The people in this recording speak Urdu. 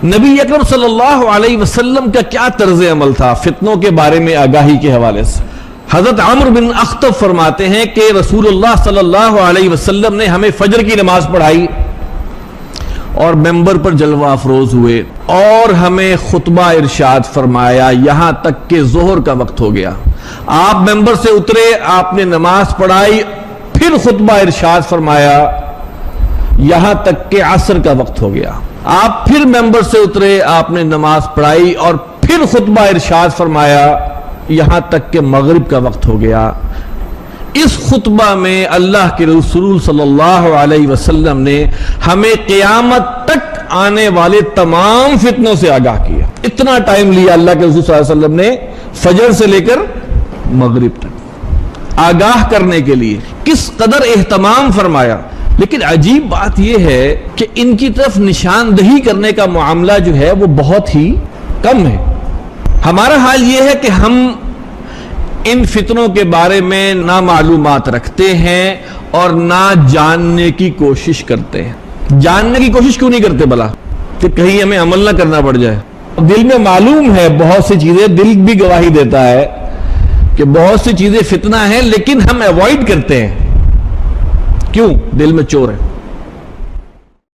نبی اکرم صلی اللہ علیہ وسلم کا کیا طرز عمل تھا فتنوں کے بارے میں آگاہی کے حوالے سے؟ حضرت عمرو بن اخطب فرماتے ہیں کہ رسول اللہ صلی اللہ علیہ وسلم نے ہمیں فجر کی نماز پڑھائی اور ممبر پر جلوہ افروز ہوئے اور ہمیں خطبہ ارشاد فرمایا یہاں تک کہ ظہر کا وقت ہو گیا۔ آپ ممبر سے اترے، آپ نے نماز پڑھائی، پھر خطبہ ارشاد فرمایا یہاں تک کہ عصر کا وقت ہو گیا۔ آپ پھر ممبر سے اترے، آپ نے نماز پڑھائی اور پھر خطبہ ارشاد فرمایا یہاں تک کہ مغرب کا وقت ہو گیا۔ اس خطبہ میں اللہ کے رسول صلی اللہ علیہ وسلم نے ہمیں قیامت تک آنے والے تمام فتنوں سے آگاہ کیا۔ اتنا ٹائم لیا اللہ کے رسول صلی اللہ علیہ وسلم نے فجر سے لے کر مغرب تک آگاہ کرنے کے لیے، کس قدر اہتمام فرمایا۔ لیکن عجیب بات یہ ہے کہ ان کی طرف نشاندہی کرنے کا معاملہ جو ہے وہ بہت ہی کم ہے۔ ہمارا حال یہ ہے کہ ہم ان فتنوں کے بارے میں نہ معلومات رکھتے ہیں اور نہ جاننے کی کوشش کرتے ہیں۔ جاننے کی کوشش کیوں نہیں کرتے بھلا؟ کہ کہیں ہمیں عمل نہ کرنا پڑ جائے۔ دل میں معلوم ہے بہت سی چیزیں، دل بھی گواہی دیتا ہے کہ بہت سی چیزیں فتنہ ہیں، لیکن ہم ایوائڈ کرتے ہیں۔ کیوں؟ دل میں چور ہے۔